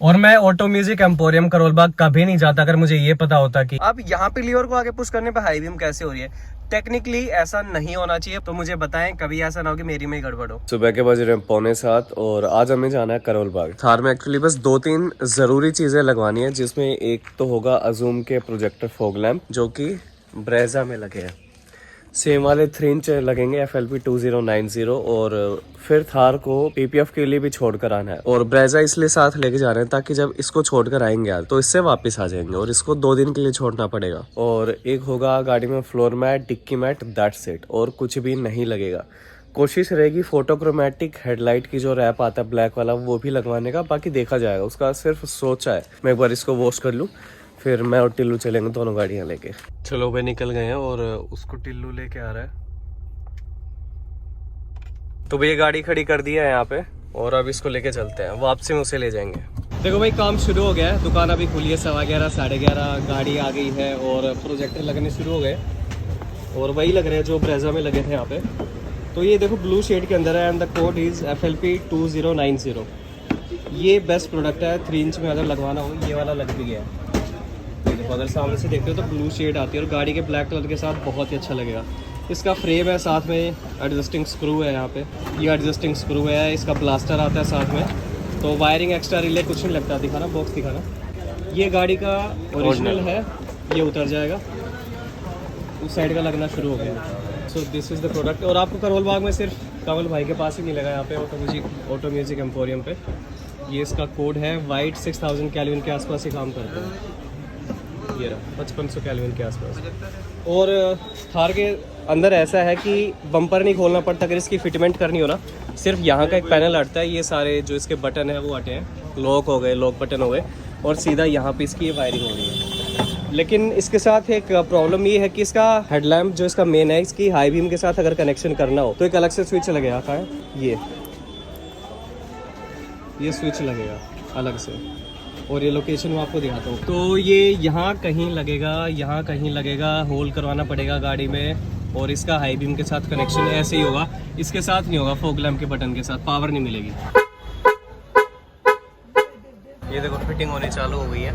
और मैं auto music emporium Karol Bagh कभी नहीं जाता अगर मुझे ये पता होता कि अब यहाँ पे लीवर को आगे पुश करने पे हाई बीम कैसे हो रही है। टेक्निकली ऐसा नहीं होना चाहिए, तो मुझे बताएं कभी ऐसा ना हो कि मेरी में ही गड़बड़ हो। सुबह के बज रहे हैं 6:45 और आज हमें जाना है करोल बाग। थार में एक्चुअली बस 2-3 जरूरी चीजें लगवानी है, जिसमें एक तो होगा अजूम के प्रोजेक्टर फॉग लैम्प जो कि ब्रेजा में लगे हैं। सेम वाले 3 इंच लगेंगे FLP 2090 और फिर थार को PPF के लिए भी छोड़कर आना है। और ब्रेजा इसलिए साथ लेके जा रहे हैं ताकि जब इसको छोड़कर आएंगे यार तो इससे वापस आ जाएंगे और इसको 2 दिन के लिए छोड़ना पड़ेगा। और एक होगा गाड़ी में floor mat, dicky mat, that's it, और कुछ भी नहीं लगेगा। कोशिश रहेगी फोटोक्रोमेटिक हेडलाइट की जो रैप आता है ब्लैक वाला वो भी लगवाने का, बाकी देखा जाएगा। उसका सिर्फ सोचा है मैं एक बार इसको वॉश कर लूँ, फिर मैं और टिल्लू चलेंगे दोनों गाड़ियां लेके। चलो भाई निकल गए हैं और उसको टिल्लू लेके आ रहा है। तो भैया गाड़ी खड़ी कर दी है यहाँ पे और अब इसको लेके चलते हैं, वापसी में उसे ले जाएंगे। देखो भाई काम शुरू हो गया है, दुकान अभी खुली है 11:15 11:30, गाड़ी आ गई है और प्रोजेक्टर लगने शुरू हो गए और वही लग रहे हैं जो ब्रेजा में लगे थे यहाँ पे। तो ये देखो ब्लू शेड के अंदर है and the code is FLP 2090। ये बेस्ट प्रोडक्ट है, 3 इंच में अगर लगवाना हो। ये वाला लग भी गया है, देखो अगर सामने से देखते हो तो ब्लू शेड आती है और गाड़ी के ब्लैक कलर के साथ बहुत ही अच्छा लगेगा। इसका फ्रेम है, साथ में एडजस्टिंग स्क्रू है, यहाँ पे ये एडजस्टिंग स्क्रू है, इसका ब्लास्टर आता है साथ में। तो वायरिंग एक्स्ट्रा रिले कुछ नहीं लगता। दिखाना बॉक्स दिखाना, ये गाड़ी का ओरिजिनल है, ये उतर जाएगा, उस साइड का लगना शुरू हो गया। So this is the product. और आपको करोल बाग में सिर्फ कमल भाई के पास ही नहीं लगा, यहाँ पे ऑटो म्यूजिक एम्पोरियम पे। ये इसका कोड है वाइट, 6000 केल्विन के आसपास ही काम करता है। ये रहा 5500 केल्विन के आसपास। और थार के अंदर ऐसा है कि बम्पर नहीं खोलना पड़ता अगर इसकी फिटमेंट करनी हो ना। सिर्फ यहाँ का एक पैनल हटता है, ये सारे जो इसके बटन है वो हटे हैं, लॉक हो गए, लॉक बटन हो गए और सीधा यहाँ पे इसकी वायरिंग हो रही है। लेकिन इसके साथ एक प्रॉब्लम ये है कि इसका हेडलैम्प जो इसका मेन है, इसकी हाई बीम के साथ अगर कनेक्शन करना हो तो एक अलग से स्विच लगेगा। कहाँ है ये स्विच लगेगा अलग से, और ये लोकेशन मैं आपको दिखाता हूँ। तो ये यहाँ कहीं लगेगा, यहाँ कहीं लगेगा, होल करवाना पड़ेगा गाड़ी में। और इसका हाई बीम के साथ कनेक्शन ऐसे ही होगा, इसके साथ नहीं होगा, फॉग लैम्प के बटन के साथ, पावर नहीं मिलेगी। ये देखो फिटिंग होनी चालू हो गई है।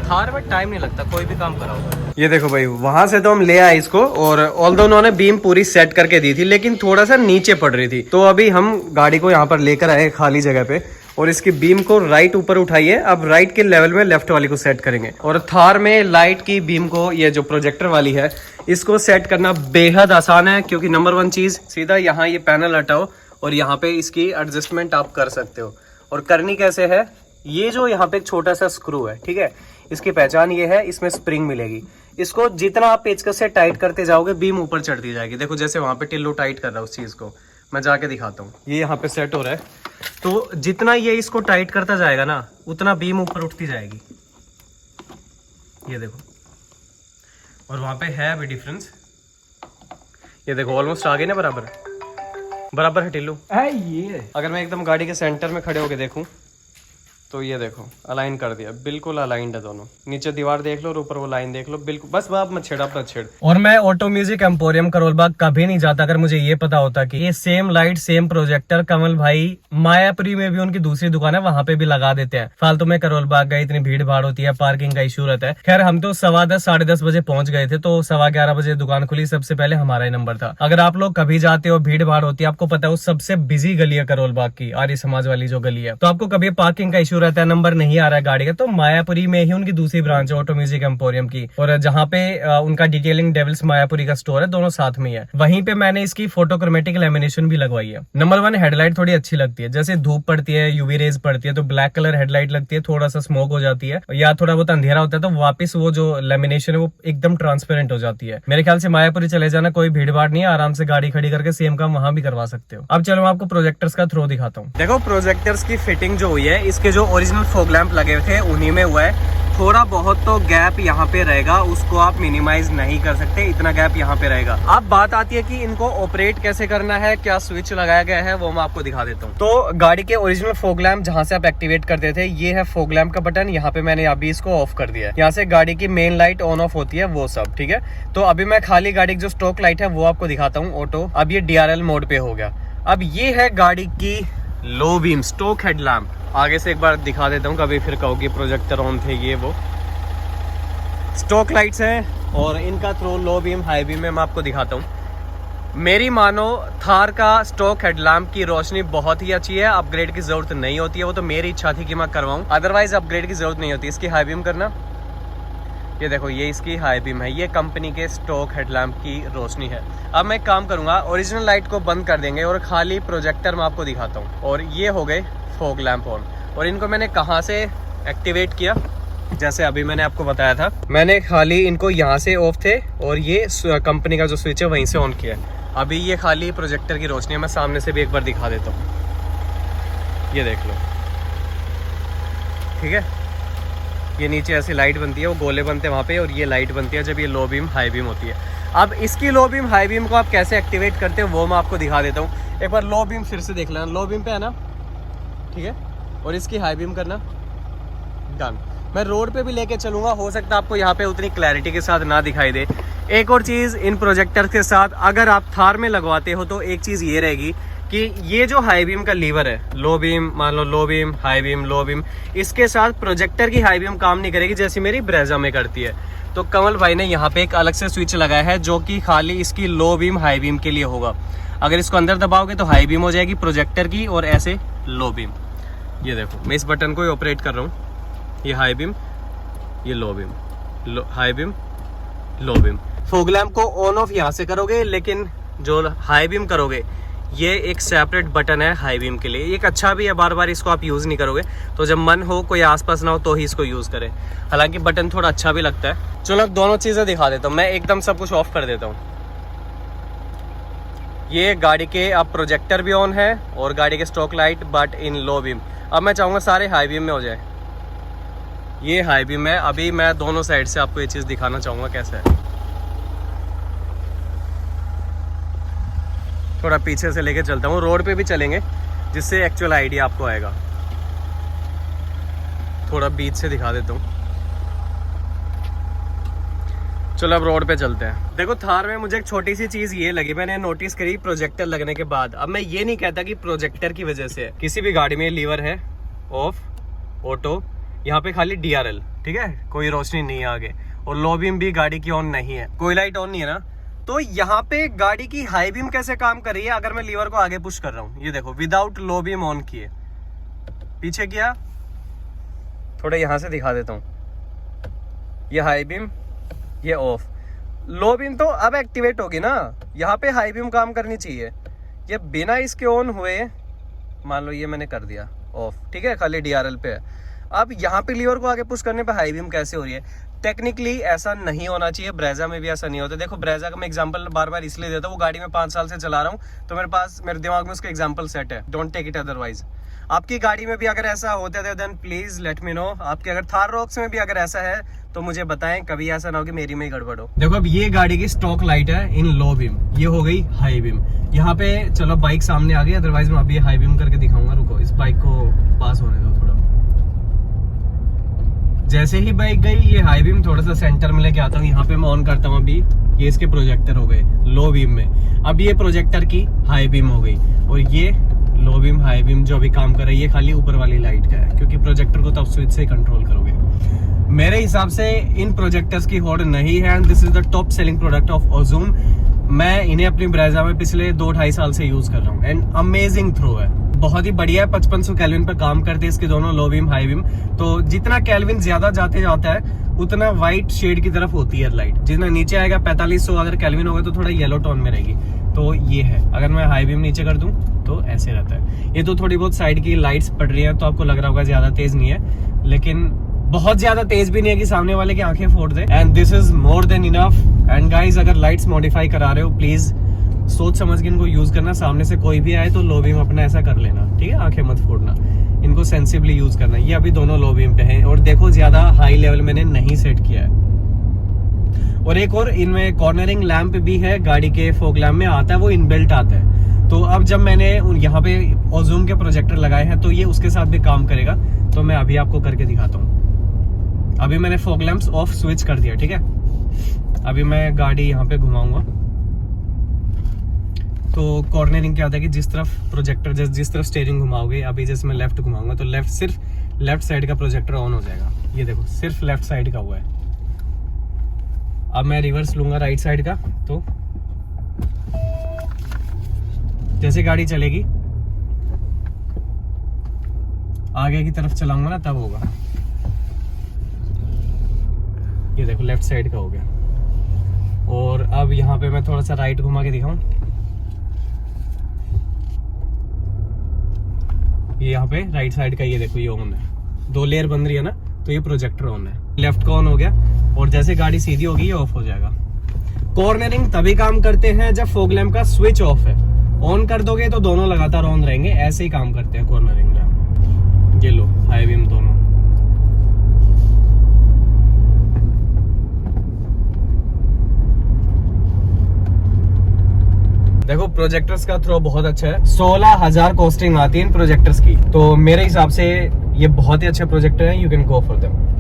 थार में टाइम नहीं लगता, कोई भी काम करा होगा। ये देखो भाई वहां से तो हम ले आए इसको, और ऑल्दो उन्होंने बीम पूरी सेट करके दी थी लेकिन थोड़ा सा नीचे पड़ रही थी। तो अभी हम गाड़ी को यहाँ पर लेकर आए खाली जगह पे और इसकी बीम को राइट ऊपर उठाइए। अब राइट के लेवल में लेफ्ट वाली को सेट करेंगे। और थार में लाइट की बीम को, ये जो प्रोजेक्टर वाली है, इसको सेट करना बेहद आसान है, क्योंकि नंबर 1 चीज सीधा यहाँ ये पैनल हटाओ और यहाँ पे इसकी एडजस्टमेंट आप कर सकते हो। और करनी कैसे है, ये जो यहाँ पे एक छोटा सा स्क्रू है, ठीक है, इसकी पहचान ये है, इसमें स्प्रिंग मिलेगी। इसको जितना आप पेचकस से टाइट करते जाओगे बीम ऊपर चढ़ती जाएगी। देखो जैसे वहां पे टिल्लू टाइट कर रहा है उस चीज को, मैं जाके दिखाता हूँ। ये यहाँ पे सेट हो रहा है, तो जितना ये इसको टाइट करता जाएगा ना उतना बीम ऊपर उठती जाएगी। ये देखो, और वहां पे है अभी डिफरेंस। ये देखो ऑलमोस्ट आ गए ना, बराबर है टिल्लू। ये अगर मैं एकदम गाड़ी के सेंटर में खड़े होके देखूं तो ये देखो अलाइन कर दिया, बिल्कुल अलाइंड है दोनों। नीचे दीवार देख लो और ऊपर वो लाइन देख लो, बिल्कुल। बस आप मत छेड़, अपना छेड़। और मैं auto music emporium Karol Bagh कभी नहीं जाता अगर मुझे ये पता होता कि ये सेम लाइट, सेम प्रोजेक्टर कमल भाई मायापुरी में भी उनकी दूसरी दुकान है वहां पे भी लगा देते हैं। फालतू में करोल बाग गए, इतनी भीड़ भाड़ होती है, पार्किंग का इशू रहता है। खैर हम तो 10:15 साढ़े 10 बजे पहुंच गए थे, तो 11:15 बजे दुकान खुली, सबसे पहले हमारा ही नंबर था। अगर आप लोग कभी जाते हो, भीड़ भाड़ होती है, आपको पता है वो सबसे बिजी गली है करोल बाग की, आर्य समाज वाली जो गली है, तो आपको कभी पार्किंग का इशू रहता है, नंबर नहीं आ रहा है गाड़ी का, तो मायापुरी में ही उनकी दूसरी ब्रांच है ऑटो म्यूजिक एम्पोरियम की, और जहाँ पे उनका डिटेलिंग डेविल्स मायापुरी का स्टोर है, दोनों साथ में है। वहीं पे मैंने इसकी फोटोक्रोमेटिक लेमिनेशन भी लगवाई है। नंबर 1 हेडलाइट थोड़ी अच्छी लगती है, जैसे धूप पड़ती है, यूवी रेज पड़ती है तो ब्लैक कलर हेडलाइट लगती है, थोड़ा सा स्मोक हो जाती है या थोड़ा बहुत अंधेरा होता है तो वापस वो जो लेमिनेशन है वो एकदम ट्रांसपेरेंट हो जाती है। मेरे ख्याल से मायापुरी चले जाना, कोई भीड़ भाड़ नहीं है, आराम से गाड़ी खड़ी करके सेम काम वहां भी करवा सकते हो। अब चलो मैं आपको प्रोजेक्टर्स का थ्रो दिखाता हूँ। देखो प्रोजेक्टर्स की फिटिंग जो हुई है, इसके जो ओरिजिनल फॉग लैंप लगे थे उन्हीं में हुआ है। थोड़ा बहुत तो गैप यहाँ पे रहेगा, उसको आप मिनिमाइज नहीं कर सकते, इतना गैप यहाँ पे रहेगा। अब बात आती है कि इनको ऑपरेट कैसे करना है, क्या स्विच लगाया गया है, वो मैं आपको दिखा देता हूँ। तो गाड़ी के ओरिजिनल फॉग लैंप जहाँ से आप एक्टिवेट करते थे, ये है फॉग लैंप का बटन, यहाँ पे मैंने अभी इसको ऑफ कर दिया है। यहाँ से गाड़ी की मेन लाइट ऑन ऑफ होती है, वो सब ठीक है। तो अभी मैं खाली गाड़ी की जो स्टॉक लाइट है वो आपको दिखाता हूँ ऑटो। अब ये DRL मोड पे हो गया। अब ये है गाड़ी की लो बीम स्टॉक हेडलैम्प। आगे से एक बार दिखा देता हूँ, कभी फिर कहोगे प्रोजेक्टर ऑन थे ये वो। स्टॉक लाइट्स हैं और इनका throw low beam high beam में मैं आपको दिखाता हूँ। मेरी मानो थार का स्टॉक हेडलैम्प की रोशनी बहुत ही अच्छी है, अपग्रेड की जरूरत नहीं होती है। वो तो मेरी इच्छा थी कि मैं करवाऊँ, अदरवाइज अपग्रेड की जरूरत नहीं होती। इसकी हाई बीम करना, ये देखो ये इसकी हाई बीम है, ये कंपनी के स्टॉक हेडलैम्प की रोशनी है। अब मैं एक काम करूंगा, ओरिजिनल लाइट को बंद कर देंगे और खाली प्रोजेक्टर मैं आपको दिखाता हूँ। और ये हो गए फॉग लैंप ऑन। और इनको मैंने कहाँ से एक्टिवेट किया, जैसे अभी मैंने आपको बताया था, मैंने खाली इनको यहाँ से ऑफ थे और ये कंपनी का जो स्विच है वहीं से ऑन किया है। अभी ये खाली प्रोजेक्टर की रोशनी है, मैं सामने से भी एक बार दिखा देता हूँ, ये देख लो, ठीक है। ये नीचे ऐसी लाइट बनती है, वो गोले बनते हैं वहाँ पे, और ये लाइट बनती है जब ये लो बीम हाई बीम होती है। अब इसकी लो बीम हाई बीम को आप कैसे एक्टिवेट करते हो वो मैं आपको दिखा देता हूँ। एक बार लो बीम फिर से देख लेना, लो बीम पे है ना, ठीक है, और इसकी हाई बीम करना, डन। मैं रोड पे भी लेके चलूंगा, हो सकता है आपको यहाँ पे उतनी क्लैरिटी के साथ ना दिखाई दे। एक और चीज़ इन प्रोजेक्टर के साथ अगर आप थार में लगवाते हो तो एक चीज़ ये रहेगी कि ये जो हाई बीम का लीवर है, लो बीम मान लो, low beam high beam low beam, इसके साथ प्रोजेक्टर की हाई बीम काम नहीं करेगी जैसी मेरी ब्रेजा में करती है। तो कमल भाई ने यहाँ पे एक अलग से स्विच लगाया है जो कि खाली इसकी लो बीम हाई बीम के लिए होगा। अगर इसको अंदर दबाओगे तो हाई बीम हो जाएगी प्रोजेक्टर की, और ऐसे लो बीम। ये देखो मैं इस बटन को ही ऑपरेट कर रहा हूँ, ये हाई बीम, ये लो beam, high beam, low beam. Fog lamp को ऑन ऑफ यहाँ से करोगे, लेकिन जो हाई बीम करोगे ये एक सेपरेट बटन है हाई बीम के लिए। एक अच्छा भी है, बार बार इसको आप यूज़ नहीं करोगे, तो जब मन हो कोई आसपास ना हो तो ही इसको यूज़ करें। हालांकि बटन थोड़ा अच्छा भी लगता है। चलो अब दोनों चीज़ें दिखा देता हूँ, मैं एकदम सब कुछ ऑफ कर देता हूँ। ये गाड़ी के अब प्रोजेक्टर भी ऑन है और गाड़ी के stock light, but in low beam. अब मैं चाहूँगा सारे हाई बीम में हो जाए। ये हाई बीम है। अभी मैं दोनों साइड से आपको ये चीज़ दिखाना चाहूँगा कैसे है। थोड़ा पीछे से लेके चलता हूँ, रोड पे भी चलेंगे जिससे एक्चुअल आइडिया आपको आएगा। थोड़ा बीच से दिखा देता हूँ। चलो अब रोड पे चलते हैं। देखो थार में मुझे एक छोटी सी चीज़ ये लगी, मैंने नोटिस करी प्रोजेक्टर लगने के बाद। अब मैं ये नहीं कहता कि प्रोजेक्टर की वजह से है, किसी भी गाड़ी में लीवर है ऑफ, ऑटो, यहाँ पे खाली DRL, ठीक है, कोई रोशनी नहीं है आगे, और लो बीम भी गाड़ी की ऑन नहीं है, कोई लाइट ऑन नहीं है ना। तो यहाँ पे गाड़ी की हाई बीम कैसे काम कर रही है अगर मैं लीवर को आगे पुश कर रहा हूँ। ये देखो विदाउट लो बीम ऑन किए, पीछे किया, थोड़ा यहाँ से दिखा देता हूँ, ये हाई बीम, ये ऑफ। लो बीम तो अब एक्टिवेट होगी ना, यहाँ पे हाई बीम काम करनी चाहिए। ये बिना इसके ऑन हुए, मान लो ये मैंने कर दिया ऑफ, ठीक है, खाली DRL पे है। अब यहाँ पे लीवर को आगे पुश करने पे हाई बीम कैसे हो रही है? टेक्निकली ऐसा नहीं होना चाहिए, ब्रेजा में भी ऐसा नहीं होता। देखो ब्रेजा का मैं एग्जांपल बार बार इसलिए देता हूँ, वो गाड़ी में 5 साल से चला रहा हूँ, तो मेरे दिमाग में उसका एग्जांपल सेट है। Don't take it otherwise. आपकी गाड़ी में भी अगर ऐसा होता है then please let me know. आपके अगर थार रॉक्स में भी अगर ऐसा है तो मुझे बताएं, कभी ऐसा ना हो कि मेरी में ही गड़बड़ हो। देखो अब ये गाड़ी की स्टॉक लाइट है इन लो बीम, ये हो गई हाई बीम। यहाँ पे चलो बाइक सामने आ गई, अदरवाइज मैं अभी हाई बीम करके दिखाऊंगा। रुको इस बाइक को पास होने दो थोड़ा। जैसे ही बाइक गई, ये हाई बीम थोड़ा सा सेंटर में लेके आता हूँ। यहाँ पे मैं ऑन करता हूँ, अभी ये इसके प्रोजेक्टर हो गए लो बीम में। अब ये प्रोजेक्टर की हाई बीम हो गई, और ये लो बीम हाई बीम जो अभी काम कर रही है खाली ऊपर वाली लाइट का है, क्योंकि प्रोजेक्टर को तो आप स्विच से कंट्रोल करोगे। मेरे हिसाब से इन प्रोजेक्टर्स की होड़ नहीं है, and this is the top selling product of Ozoom. मैं इन्हें अपनी ब्रेजा में पिछले 2-2.5 साल से यूज कर रहा हूँ, एंड अमेजिंग थ्रो है, बहुत ही बढ़िया है। 5500 केल्विन पर काम करते हैं इसके दोनों लो बीम हाई बीम। तो जितना केल्विन ज्यादा जाते जाता है उतना व्हाइट शेड की तरफ होती है लाइट। जितना नीचे आएगा 4500 अगर केल्विन होगा तो थोड़ा येलो टोन में रहेगी। तो ये है, अगर मैं हाई बीम नीचे कर दूं तो ऐसे रहता है। ये तो थोड़ी बहुत साइड की लाइट्स पड़ रही है तो आपको लग रहा होगा ज्यादा तेज नहीं है, लेकिन बहुत ज्यादा तेज भी नहीं है कि सामने वाले की आंखें फोड़ दे। And this is more than enough. And guys अगर लाइट्स मॉडिफाई करा रहे हो प्लीज सोच समझ के इनको यूज करना। सामने से कोई भी आए तो लो बीम अपना ऐसा कर लेना, ठीक है, आंखें मत फोड़ना, इनको सेंसिबली यूज करना। ये अभी दोनों लो बीम पे हैं, और देखो ज्यादा हाई लेवल मैंने नहीं सेट किया है। और एक और इनमें कॉर्नरिंग लैंप भी है, गाड़ी के फॉग लैंप में आता है, वो इनबिल्ट आता है। तो अब जब मैंने यहाँ पे ओजूम के प्रोजेक्टर लगाए हैं तो ये उसके साथ भी काम करेगा। तो मैं अभी आपको करके दिखाता हूँ। अभी मैंने फॉग लैंप्स ऑफ स्विच कर दिया, ठीक है। अभी मैं गाड़ी यहाँ पे घुमाऊंगा तो कॉर्नरिंग क्या होता है कि जिस तरफ प्रोजेक्टर जिस तरफ स्टीयरिंग घुमाओगे, अभी जैसे मैं लेफ्ट घुमाऊंगा तो सिर्फ लेफ्ट साइड का प्रोजेक्टर ऑन हो जाएगा। ये देखो सिर्फ लेफ्ट साइड का हुआ है। अब मैं रिवर्स लूंगा राइट साइड का, तो जैसे गाड़ी चलेगी आगे की तरफ चलाऊंगा ना तब होगा। ये देखो लेफ्ट साइड का हो गया। और अब यहाँ पे मैं थोड़ा सा राइट घुमा के दिखाऊं, ये यहाँ पे राइट साइड का, ये देखो ये ऑन है, 2 लेयर बन रही है ना, तो ये प्रोजेक्टर ऑन है। लेफ्ट का ऑन हो गया और जैसे गाड़ी सीधी होगी ये ऑफ हो जाएगा। कॉर्नरिंग तभी काम करते हैं जब फॉग लैंप का स्विच ऑफ है। ऑन कर दोगे तो दोनों लगातार ऑन रहेंगे, ऐसे ही काम करते हैं कॉर्नरिंग लैंप। ये लो हाई बीम दोनों। देखो प्रोजेक्टर्स का थ्रो बहुत अच्छा है, 16,000 कॉस्टिंग आती है इन प्रोजेक्टर्स की, तो मेरे हिसाब से ये बहुत ही अच्छे प्रोजेक्टर हैं। You can go for them.